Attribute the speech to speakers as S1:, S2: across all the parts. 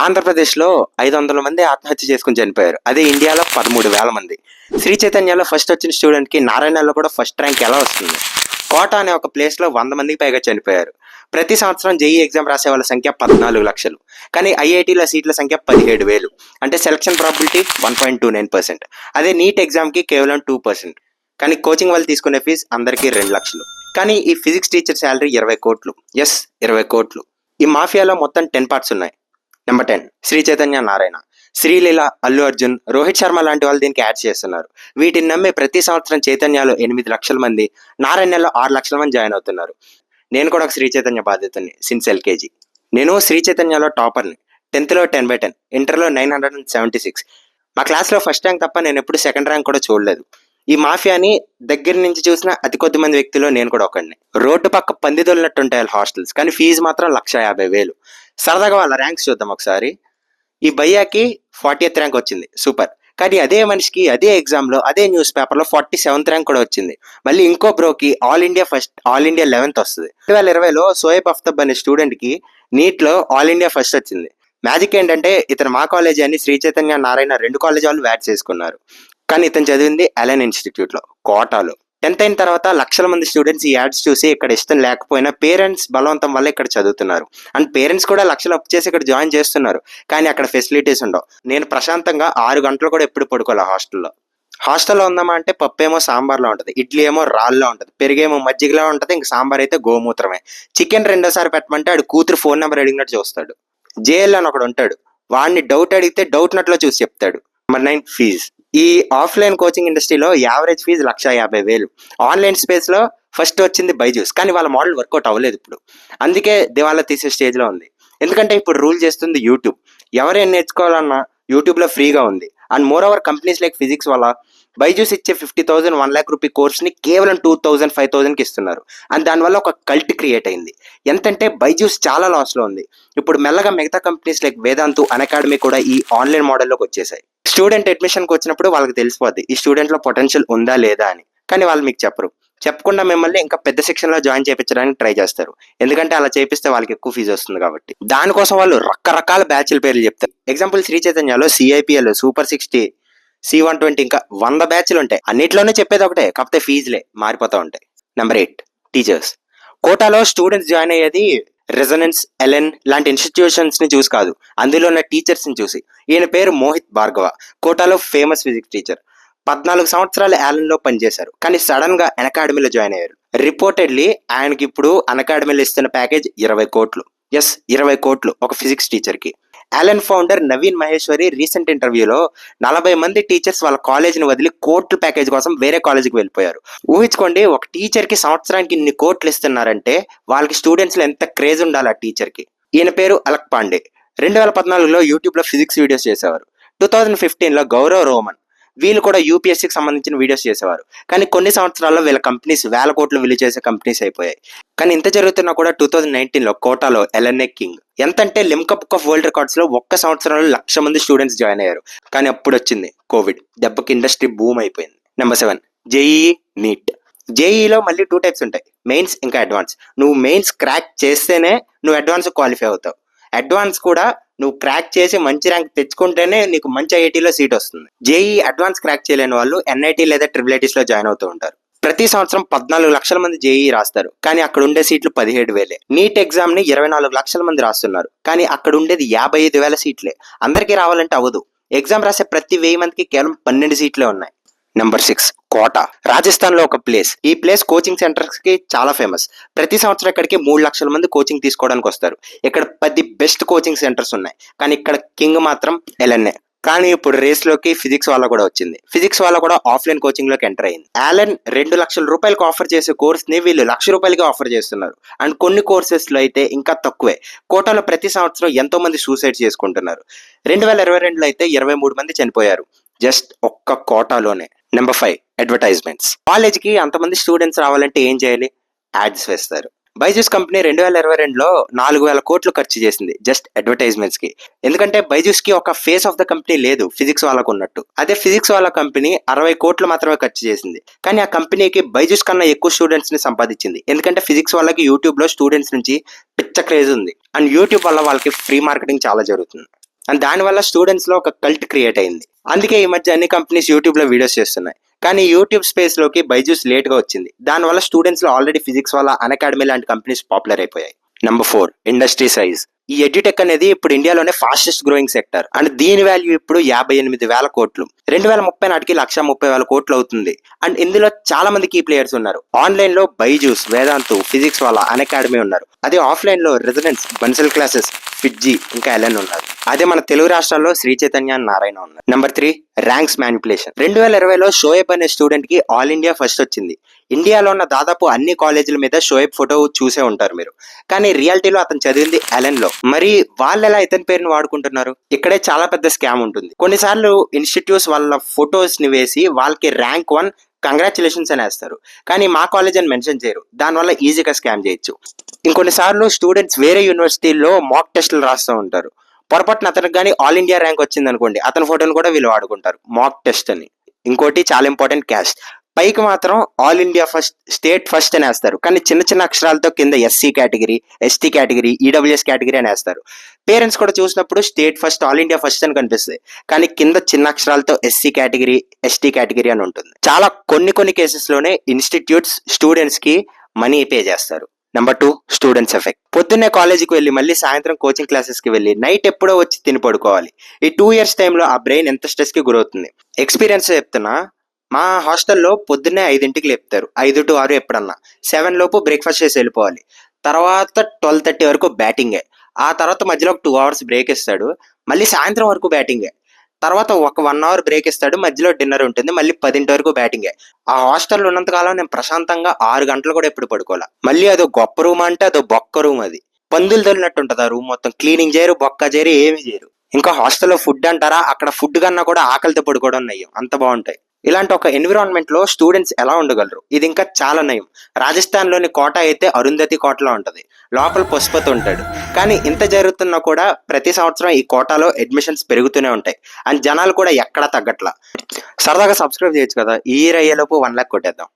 S1: ఆంధ్రప్రదేశ్‌లో 500 మంది ఆత్మహత్య చేసుకొని చనిపోయారు. అదే ఇండియాలో 13,000 మంది. శ్రీ చైతన్యలో ఫస్ట్ వచ్చిన స్టూడెంట్‌కి నారాయణలో కూడా ఫస్ట్ ర్యాంక్ ఎలా వస్తుంది? కోట అనే ఒక ప్లేస్‌లో 100 మందికి పైగా చనిపోయారు. ప్రతి సంవత్సరం జేఈఈ ఎగ్జామ్ రాసే వాళ్ళ సంఖ్య 14,00,000. కానీ ఐఐటీల సీట్ల సంఖ్య 17,000. అంటే సెలక్షన్ ప్రాబబిలిటీ 1.29%. అదే నీట్ ఎగ్జామ్‌కి కేవలం 2%. కానీ కోచింగ్ వాళ్ళు తీసుకునే ఫీజు అందరికీ 2,00,000. కానీ ఈ ఫిజిక్స్ టీచర్ శాలరీ 20 కోట్లు. యెస్, 20 కోట్లు. ఈ మాఫియాలో మొత్తం 10 పార్ట్స్ ఉన్నాయి. నెంబర్ 10 శ్రీ చైతన్య నారాయణ, శ్రీలీల, అల్లు అర్జున్, రోహిత్ శర్మ లాంటి వాళ్ళు దీనికి యాడ్ చేస్తున్నారు. వీటిని నమ్మి ప్రతి సంవత్సరం చైతన్యలో 8 లక్షల మంది, నారాయణలో 6 లక్షల మంది జాయిన్ అవుతున్నారు. నేను కూడా ఒక శ్రీ చైతన్య బాధితుని సిన్స్ ఎల్కేజీ. నేను శ్రీ చైతన్యలో టాపర్ని. 10th లో 10/10, ఇంటర్లో 976. మా క్లాస్లో ఫస్ట్ ర్యాంక్ తప్ప నేను ఎప్పుడు సెకండ్ ర్యాంక్ కూడా చూడలేదు. ఈ మాఫియాని దగ్గర నుంచి చూసిన అతి కొద్ది మంది వ్యక్తుల్లో నేను కూడా ఒకడిని. రోడ్డు పక్క పందిదొలినట్టుంటాయి హాస్టల్స్, కానీ ఫీజు మాత్రం 1,50,000. సరదాగా వాళ్ళ ర్యాంక్స్ చూద్దాం ఒకసారి. ఈ భయ్యాకి 40th ర్యాంక్ వచ్చింది, సూపర్. కానీ అదే మనిషికి అదే ఎగ్జామ్లో అదే న్యూస్ పేపర్లో 47th ర్యాంక్ కూడా వచ్చింది. మళ్ళీ ఇంకో బ్రోకి ఆల్ ఇండియా 11th వస్తుంది. 2020లో సోయబ్ అఫ్తబ్ అనే స్టూడెంట్కి నీట్లో ఆల్ ఇండియా ఫస్ట్ వచ్చింది. మ్యాజిక్ ఏంటంటే ఇతను మా కాలేజీ అని శ్రీ చైతన్య నారాయణ 2 కాలేజీ వాళ్ళు వ్యాట్ చేసుకున్నారు. కానీ ఇతను చదివింది అలెన్ ఇన్స్టిట్యూట్లో, కోటాలో. 10th అయిన తర్వాత లక్షల మంది స్టూడెంట్స్ ఈ యాడ్స్ చూసి ఇక్కడ ఇష్టం లేకపోయినా పేరెంట్స్ బలవంతం వల్ల ఇక్కడ చదువుతున్నారు. అండ్ పేరెంట్స్ కూడా లక్షలు అప్పు చేసి ఇక్కడ జాయిన్ చేస్తున్నారు. కానీ అక్కడ ఫెసిలిటీస్ ఉండవు. నేను ప్రశాంతంగా 6 గంటలు కూడా ఎప్పుడు పడుకోవాలి హాస్టల్లో ఉందామా అంటే పప్పు ఏమో సాంబార్లో ఉంటుంది, ఇడ్లీ ఏమో రాళ్ళలో ఉంటుంది, పెరిగేమో మజ్జిగలో ఉంటుంది, ఇంక సాంబార్ అయితే గోమూత్రమే. చికెన్ 2సారి పెట్టమంటే ఆడు కూతురు ఫోన్ నెంబర్ అడిగినట్టు చూస్తాడు. జేఎల్ అని ఒకడు ఉంటాడు, వాడిని డౌట్ అడిగితే డౌట్ నట్లో చూసి చెప్తాడు. Number 9 fees. ఈ ఆఫ్లైన్ కోచింగ్ ఇండస్ట్రీలో యావరేజ్ ఫీజు 1,50,000. ఆన్లైన్ స్పేస్లో ఫస్ట్ వచ్చింది బైజూస్, కానీ వాళ్ళ మోడల్ వర్కౌట్ అవ్వలేదు ఇప్పుడు. అందుకే దివాలా తీసే స్టేజ్లో ఉంది. ఎందుకంటే ఇప్పుడు రూల్ చేస్తుంది యూట్యూబ్. ఎవరైనా నేర్చుకోవాలన్నా యూట్యూబ్లో ఫ్రీగా ఉంది. And more over companies like physics వల్ల బైజూస్ ఇచ్చే 50,000, 1 lakh రూపీ కోర్స్ని కేవలం 2,000, 5,000కి ఇస్తున్నారు. అండ్ దానివల్ల ఒక కల్ట్ క్రియేట్ అయింది. ఎంతంటే బైజూస్ చాలా లాస్లో ఉంది. ఇప్పుడు మెల్లగా మిగతా కంపెనీస్ లైక్ వేదాంతు, అకాడమీ కూడా ఈ ఆన్లైన్ మోడల్లోకి వచ్చేసాయి. స్టూడెంట్ అడ్మిషన్కి వచ్చినప్పుడు వాళ్ళకి తెలిసిపోద్ది ఈ స్టూడెంట్లో పొటెన్షియల్ ఉందా లేదా అని. కానీ వాళ్ళు మీకు చెప్పరు. చెప్పకుండా మిమ్మల్ని ఇంకా పెద్ద సెక్షన్లో జాయిన్ చేయించడానికి ట్రై చేస్తారు. ఎందుకంటే అలా చేపిస్తే వాళ్ళకి ఎక్కువ ఫీజు వస్తుంది కాబట్టి. దానికోసం వాళ్ళు రకరకాల బ్యాచ్ల పేర్లు చెప్తారు. ఎగ్జాంపుల్ శ్రీ చైతన్యలో సిఐపిఎల్, సూపర్ 60, C120 ఇంకా 100 బ్యాచ్లు ఉంటాయి. అన్నిట్లోనే చెప్పేది ఒకటే, కాకపోతే ఫీజులే మారిపోతూ ఉంటాయి. Number 8 teachers. కోటాలో స్టూడెంట్స్ జాయిన్ అయ్యేది రెజనెన్స్, ఎలెన్ లాంటి ఇన్స్టిట్యూషన్స్ ని చూసి కాదు, అందులో ఉన్న టీచర్స్ ని చూసి. ఈయన పేరు మోహిత్ భార్గవ, కోటాలో ఫేమస్ ఫిజిక్స్ టీచర్. 14 సంవత్సరాలు యాలెన్ లో పనిచేశారు, కానీ సడన్ గా అకాడమీలో జాయిన్ అయ్యారు. రిపోర్టెడ్లీ ఆయనకి ఇప్పుడు అకాడమీలో ఇస్తున్న ప్యాకేజ్ 20 కోట్లు. ఎస్, 20 కోట్లు ఒక ఫిజిక్స్ టీచర్ కి. Allen founder Naveen Maheshwari recent ఇంటర్వ్యూలో 40 మంది టీచర్స్ వాళ్ళ కాలేజీని వదిలి కోట్ల ప్యాకేజ్ కోసం వేరే కాలేజీకి వెళ్ళిపోయారు. ఊహించుకోండి, ఒక టీచర్ కి సంవత్సరానికి ఇన్ని కోట్లు ఇస్తున్నారంటే వాళ్ళకి స్టూడెంట్స్ లో ఎంత క్రేజ్ ఉండాలి ఆ టీచర్ కి. ఈయన పేరు అలక్ పాండే. 2014లో యూట్యూబ్ లో ఫిజిక్స్ వీడియోస్ చేసేవారు. 2015లో గౌరవ్ రోమన్, వీళ్ళు కూడా యూపీఎస్సీకి సంబంధించిన వీడియోస్ చేసేవారు. కానీ కొన్ని సంవత్సరాల్లో వీళ్ళ కంపెనీస్ వేల కోట్లు విలువ చేసే కంపెనీస్ అయిపోయాయి. కానీ ఇంత జరుగుతున్నా కూడా 2019లో కోటాలో ఎల్ఎన్ఏ కింగ్. ఎంతంటే Limca book of world records లో ఒక్క సంవత్సరంలో 1,00,000 మంది స్టూడెంట్స్ జాయిన్ అయ్యారు. కానీ అప్పుడు వచ్చింది కోవిడ్. దెబ్బకి ఇండస్ట్రీ బూమ్ అయిపోయింది. Number 7 JEE NEET. జేఈఈలో మళ్ళీ 2 టైప్స్ ఉంటాయి, మెయిన్స్ ఇంకా అడ్వాన్స్. నువ్వు మెయిన్స్ క్రాక్ చేస్తేనే నువ్వు అడ్వాన్స్ క్వాలిఫై అవుతావు. అడ్వాన్స్ కూడా నువ్వు క్రాక్ చేసి మంచి ర్యాంక్ తెచ్చుకుంటేనే నీకు మంచి ఐఐటీలో సీట్ వస్తుంది. జేఈ అడ్వాన్స్ క్రాక్ చేయలేని వాళ్ళు ఎన్ఐటీ లేదా ట్రిపుల్ లో జాయిన్ అవుతూ ఉంటారు. ప్రతి సంవత్సరం 14 లక్షల మంది జేఈ రాస్తారు, కానీ అక్కడ ఉండే సీట్లు 17,000. నీట్ ఎగ్జామ్ ని 24 లక్షల మంది రాస్తున్నారు, కానీ అక్కడ ఉండేది 55,000 సీట్లే. అందరికీ రావాలంటే అవ్వదు. ఎగ్జామ్ రాసే ప్రతి 1000 మందికి కేవలం 12 సీట్లే ఉన్నాయి. Number 6 quota. రాజస్థాన్ లో ఒక ప్లేస్. ఈ ప్లేస్ కోచింగ్ సెంటర్స్ కి చాలా ఫేమస్. ప్రతి సంవత్సరం ఇక్కడికి 3 లక్షల మంది కోచింగ్ తీసుకోవడానికి వస్తారు. ఇక్కడ 10 బెస్ట్ కోచింగ్ సెంటర్స్ ఉన్నాయి, కానీ ఇక్కడ కింగ్ మాత్రం ఎల్ఎన్ఏ. కానీ ఇప్పుడు రేస్ లోకి ఫిజిక్స్ వాళ్ళ కూడా వచ్చింది. ఫిజిక్స్ వాళ్ళ కూడా ఆఫ్లైన్ కోచింగ్ లోకి ఎంటర్ అయింది. యాలెన్ 2 లక్షల రూపాయలకు ఆఫర్ చేసే కోర్స్ ని వీళ్ళు 1,00,000 రూపాయలకి ఆఫర్ చేస్తున్నారు. అండ్ కొన్ని కోర్సెస్ లో అయితే ఇంకా తక్కువే. కోటాలో ప్రతి సంవత్సరం ఎంతో మంది సూసైడ్ చేసుకుంటున్నారు. 2022లో అయితే 23 మంది చనిపోయారు, జస్ట్ ఒక్క కోటాలోనే. Number 5 advertisements. కాలేజ్కి అంతమంది స్టూడెంట్స్ రావాలంటే ఏం చేయాలి? యాడ్స్ వేస్తారు. బైజూస్ కంపెనీ 2022లో 4,000 కోట్లు ఖర్చు చేసింది జస్ట్ అడ్వర్టైజ్మెంట్స్ కి. ఎందుకంటే బైజూస్ కి ఒక ఫేస్ ఆఫ్ ద కంపెనీ లేదు ఫిజిక్స్ వాళ్ళకు ఉన్నట్టు. అదే ఫిజిక్స్ వాళ్ళ కంపెనీ 60 కోట్లు మాత్రమే ఖర్చు చేసింది, కానీ ఆ కంపెనీకి బైజూస్ కన్నా ఎక్కువ స్టూడెంట్స్ ని సంపాదించింది. ఎందుకంటే ఫిజిక్స్ వాళ్ళకి యూట్యూబ్ లో స్టూడెంట్స్ నుంచి పిచ్చ క్రేజ్ ఉంది. అండ్ యూట్యూబ్ వల్ల వాళ్ళకి ఫ్రీ మార్కెటింగ్ చాలా జరుగుతుంది. అండ్ దానివల్ల స్టూడెంట్స్ లో ఒక కల్ట్ క్రియేట్ అయింది. అందుకే ఈ మధ్య అన్ని కంపెనీస్ యూట్యూబ్ లో వీడియోస్ చేస్తున్నాయి. కానీ యూట్యూబ్ స్పేస్ లోకి బైజూస్ లేట్ గా వచ్చింది. దానివల్ల స్టూడెంట్స్ లో ఆల్రెడీ ఫిజిక్స్ వల్ల అకాడమీ లాంటి కంపెనీస్ పాపులర్ అయిపోయాయి. Number 4, industry size. ఈ ఎడ్యుటెక్ అనేది ఇప్పుడు ఇండియాలోనే ఫాస్టెస్ట్ గ్రోయింగ్ సెక్టర్ అండ్ దీని వాల్యూ ఇప్పుడు 58,000 కోట్లు. 2030 నాటికి 130,000 కోట్లు అవుతుంది. అండ్ ఇందులో చాలా మంది కీ ప్లేయర్స్ ఉన్నారు. ఆన్లైన్ లో బైజూస్, వేదాంతు, ఫిజిక్స్ వాళ్ళ అకాడమీ ఉన్నారు. అదే ఆఫ్లైన్ లో రెసిడెన్స్, బన్సల్ క్లాసెస్, ఫిట్జీ ఇంకా ఎల్ఎన్ ఉన్నారు. అదే మన తెలుగు రాష్ట్రాల్లో శ్రీ చైతన్య, నారాయణ ఉన్నారు. Number 3, ranks manipulation. 2020లో షోయబ్ అనే స్టూడెంట్ కి ఆల్ ఇండియా ఫస్ట్ వచ్చింది. ఇండియాలో ఉన్న దాదాపు అన్ని కాలేజీల మీద షోయబ్ ఫోటో చూసే ఉంటారు మీరు. కానీ రియాలిటీలో అతను చదివింది ఎలెన్ లో. మరి వాళ్ళు ఎలా ఇతని పేరుని వాడుకుంటున్నారు? ఇక్కడే చాలా పెద్ద స్కామ్ ఉంటుంది. కొన్నిసార్లు ఇన్స్టిట్యూట్స్ వాళ్ళ ఫొటోస్ ని వేసి వాళ్ళకి ర్యాంక్ 1 కంగ్రాచులేషన్స్ అని వేస్తారు. కానీ మా కాలేజ్ అని మెన్షన్ చేయరు. దానివల్ల ఈజీగా స్కామ్ చేయొచ్చు. ఇంకొన్నిసార్లు స్టూడెంట్స్ వేరే యూనివర్సిటీల్లో మాక్ టెస్టులు రాస్తూ ఉంటారు. పొరపాటున అతనికి కానీ ఆల్ ఇండియా ర్యాంక్ వచ్చింది అనుకోండి, అతని ఫోటోని కూడా వీళ్ళు వాడుకుంటారు మాక్ టెస్ట్ అని. ఇంకోటి చాలా ఇంపార్టెంట్, క్యాస్ట్. పైకి మాత్రం all India first, state first అని వేస్తారు. కానీ చిన్న చిన్న అక్షరాలతో కింద SC category, ST category, EWS category అని వేస్తారు. పేరెంట్స్ కూడా చూసినప్పుడు state first, all India first అని కనిపిస్తుంది. కానీ కింద చిన్న అక్షరాలతో ఎస్సీ కేటగిరీ, ఎస్టీ కేటగిరీ అని ఉంటుంది. చాలా కొన్ని కేసెస్ లోనే ఇన్స్టిట్యూట్స్ స్టూడెంట్స్ కి మనీ పే చేస్తారు. Number 2, students effect. పొద్దున్నే కాలేజీకి వెళ్ళి మళ్ళీ సాయంత్రం కోచింగ్ క్లాసెస్ కి వెళ్ళి నైట్ ఎప్పుడో వచ్చి తిని పడుకోవాలి. ఈ 2 years టైంలో ఆ బ్రెయిన్ ఎంత స్ట్రెస్ కి గురవుతుంది. ఎక్స్పీరియన్స్ చెప్తున్నా, మా హాస్టల్లో పొద్దున్నే 5ంటికి లేపుతారు. 5 to 6 ఎప్పుడన్నా. 7 లోపు బ్రేక్ఫాస్ట్ చేసి వెళ్ళిపోవాలి. తర్వాత 12:30 వరకు బ్యాటింగే. ఆ తర్వాత మధ్యలో ఒక 2 hours బ్రేక్ ఇస్తాడు. మళ్ళీ సాయంత్రం వరకు బ్యాటింగే. తర్వాత ఒక 1 hour బ్రేక్ ఇస్తాడు. మధ్యలో డిన్నర్ ఉంటుంది. మళ్ళీ 10 వరకు బ్యాటింగే. ఆ హాస్టల్లో ఉన్నంతకాలం నేను ప్రశాంతంగా 6 గంటలు కూడా ఎప్పుడు పడుకోవాలా. మళ్ళీ అదో గొప్ప రూమ్ అంటే అదో బొక్క రూమ్. అది పందులు తొలినట్టు ఉంటుంది. ఆ రూమ్ మొత్తం క్లీనింగ్ చేయరు, బొక్క చేయరు, ఏమి చేయరు. ఇంకా హాస్టల్లో ఫుడ్ అంటారా, అక్కడ ఫుడ్ కన్నా కూడా ఆకలితో పడుకోవడం నయం. అంత బాగుంటాయి. ఇలాంటి ఒక ఎన్విరాన్మెంట్ లో స్టూడెంట్స్ ఎలా ఉండగలరు? ఇది ఇంకా చాలా నయం. రాజస్థాన్ లోని కోట అయితే అరుంధతి కోటలో ఉంటది. లోపల పశుపతి ఉంటాడు. కానీ ఇంత జరుగుతున్నా కూడా ప్రతి సంవత్సరం ఈ కోటాలో అడ్మిషన్స్ పెరుగుతూనే ఉంటాయి. అండ్ జనాలు కూడా ఎక్కడా తగ్గట్లా. సరదాగా సబ్స్క్రైబ్ చేయొచ్చు కదా. ఈ ఇయర్ అయ్యేలోపు 1 lakh కొట్టేద్దాం.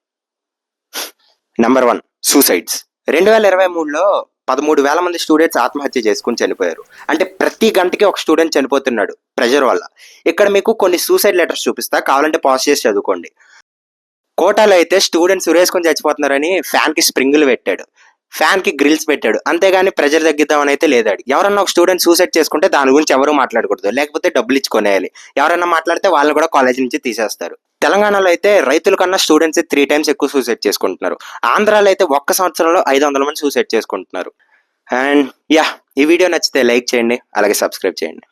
S1: Number 1, suicides. 2023లో 13,000 మంది స్టూడెంట్స్ ఆత్మహత్య చేసుకుని చనిపోయారు. అంటే ప్రతి గంటకి ఒక స్టూడెంట్ చనిపోతున్నాడు ప్రెషర్ వల్ల. ఇక్కడ మీకు కొన్ని సూసైడ్ లెటర్స్ చూపిస్తా, కావాలంటే పాజ్ చేసి చదువుకోండి. కోటాలో అయితే స్టూడెంట్స్ ఉరేసుకొని చచ్చిపోతున్నారని ఫ్యాన్ కి స్ప్రింగులు పెట్టాడు, ఫ్యాన్ కి గ్రిల్స్ పెట్టాడు. అంతేగాని ప్రెజర్ తగ్గిద్దామని అయితే లేదాడు. ఎవరన్నా ఒక స్టూడెంట్ సూసైడ్ చేసుకుంటే దాని గురించి ఎవరు మాట్లాడకూడదు, లేకపోతే డబ్బులు ఇచ్చుకొనేయాలి. ఎవరైనా మాట్లాడితే వాళ్ళని కూడా కాలేజ్ నుంచి తీసేస్తారు. తెలంగాణలో అయితే రైతుల కన్నా స్టూడెంట్స్ 3 times ఎక్కువ సూసైడ్ చేసుకుంటున్నారు. ఆంధ్రాలో అయితే ఒక్క సంవత్సరంలో 500 మంది సూసైడ్ చేసుకుంటున్నారు. అండ్ ఈ వీడియో నచ్చితే లైక్ చేయండి, అలాగే సబ్స్క్రైబ్ చేయండి.